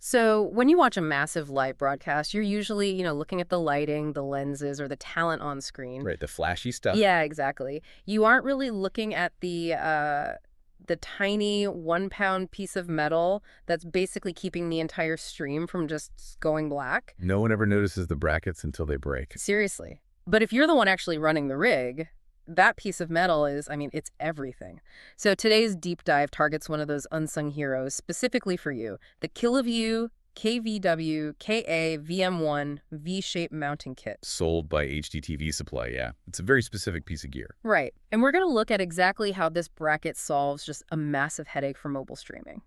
So when you watch a massive live broadcast, you're usually, looking at the lighting, the lenses, or the talent on screen. Right, the flashy stuff. Yeah, exactly. You aren't really looking at the tiny 1 pound piece of metal that's basically keeping the entire stream from just going black. No one ever notices the brackets until they break. Seriously. But if you're the one actually running the rig, that piece of metal is, it's everything. So today's deep dive targets one of those unsung heroes specifically for you, the Kiloview KVW-KA-VM1 V-shape mounting kit. Sold by HDTVSupply, yeah. It's a very specific piece of gear. Right. And we're going to look at exactly how this bracket solves just a massive headache for mobile streaming.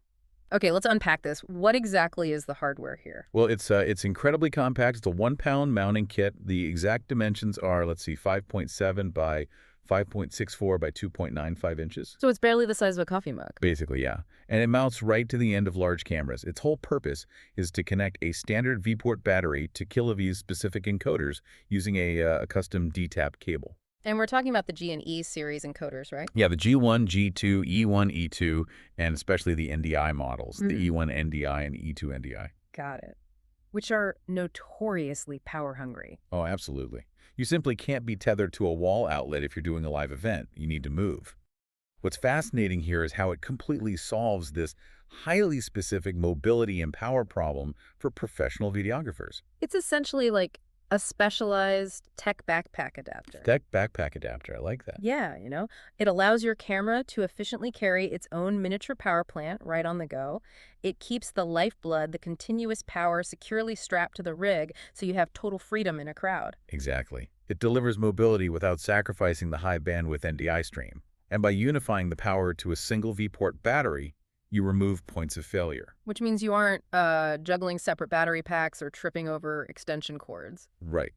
Okay, let's unpack this. What exactly is the hardware here? Well, it's incredibly compact. It's a 1-pound mounting kit. The exact dimensions are, let's see, 5.7 by 5.64 by 2.95 inches. So it's barely the size of a coffee mug. Basically, yeah. And it mounts right to the end of large cameras. Its whole purpose is to connect a standard V-port battery to Kiloview's specific encoders using a custom D-tap cable. And we're talking about the G and E series encoders, right? Yeah, the G1, G2, E1, E2, and especially the NDI models, the E1 NDI and E2 NDI. Got it. Which are notoriously power hungry. Oh, absolutely. You simply can't be tethered to a wall outlet if you're doing a live event. You need to move. What's fascinating here is how it completely solves this highly specific mobility and power problem for professional videographers. It's essentially like a specialized tech backpack adapter. Tech backpack adapter, I like that. Yeah, it allows your camera to efficiently carry its own miniature power plant right on the go. It keeps the lifeblood, the continuous power, securely strapped to the rig, so you have total freedom in a crowd. Exactly. It delivers mobility without sacrificing the high bandwidth NDI stream. And by unifying the power to a single V-port battery, you remove points of failure. Which means you aren't juggling separate battery packs or tripping over extension cords. Right.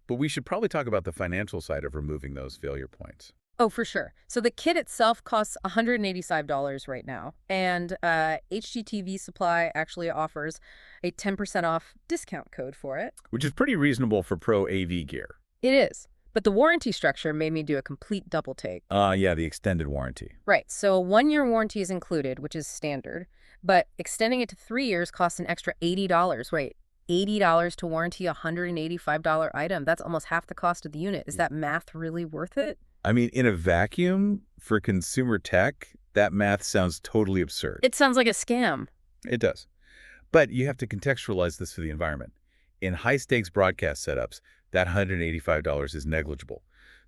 But we should probably talk about the financial side of removing those failure points. Oh, for sure. So the kit itself costs $185 right now, and HDTVSupply actually offers a 10% off discount code for it. Which is pretty reasonable for pro AV gear. It is. But the warranty structure made me do a complete double take. Yeah, the extended warranty. Right. So a 1-year warranty is included, which is standard, but extending it to 3 years costs an extra $80. Right. $80 to warranty a $185 item. That's almost half the cost of the unit. Is that math really worth it? I mean, in a vacuum, for consumer tech, that math sounds totally absurd. It sounds like a scam. It does. But you have to contextualize this for the environment. In high-stakes broadcast setups, that $185 is negligible.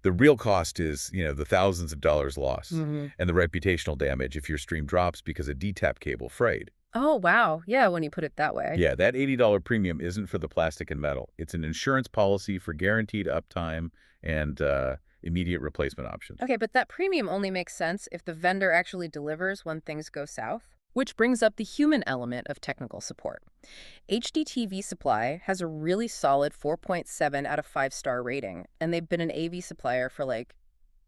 The real cost is, the thousands of dollars lost and the reputational damage if your stream drops because a D-tap cable frayed. Oh, wow. Yeah, when you put it that way. Yeah, that $80 premium isn't for the plastic and metal. It's an insurance policy for guaranteed uptime and immediate replacement options. Okay, but that premium only makes sense if the vendor actually delivers when things go south. Which brings up the human element of technical support. HDTVSupply has a really solid 4.7 out of 5-star rating, and they've been an AV supplier for like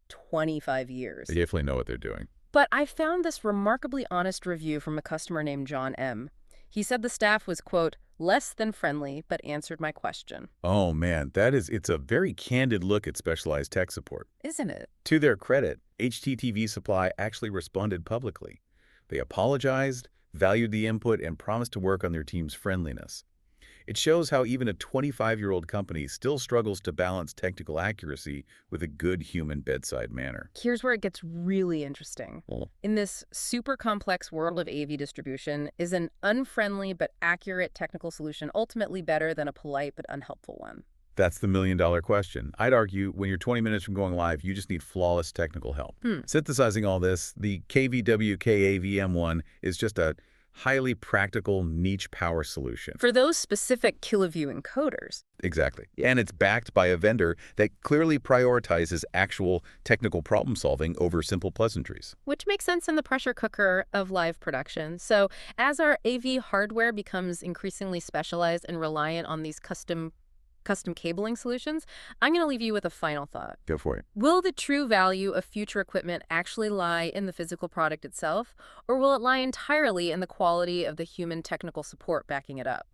25 years. They definitely know what they're doing. But I found this remarkably honest review from a customer named John M. He said the staff was, quote, less than friendly, but answered my question. Oh, man, it's a very candid look at specialized tech support. Isn't it? To their credit, HDTVSupply actually responded publicly. They apologized, valued the input, and promised to work on their team's friendliness. It shows how even a 25-year-old company still struggles to balance technical accuracy with a good human bedside manner. Here's where it gets really interesting. In this super complex world of AV distribution, is an unfriendly but accurate technical solution ultimately better than a polite but unhelpful one? That's the million-dollar question. I'd argue when you're 20 minutes from going live, you just need flawless technical help. Synthesizing all this, the KVW-KA-VM1 is just a highly practical niche power solution. For those specific Kiloview encoders. Exactly. And it's backed by a vendor that clearly prioritizes actual technical problem solving over simple pleasantries. Which makes sense in the pressure cooker of live production. So as our AV hardware becomes increasingly specialized and reliant on these custom cabling solutions, I'm going to leave you with a final thought. Go for it. Will the true value of future equipment actually lie in the physical product itself, or will it lie entirely in the quality of the human technical support backing it up?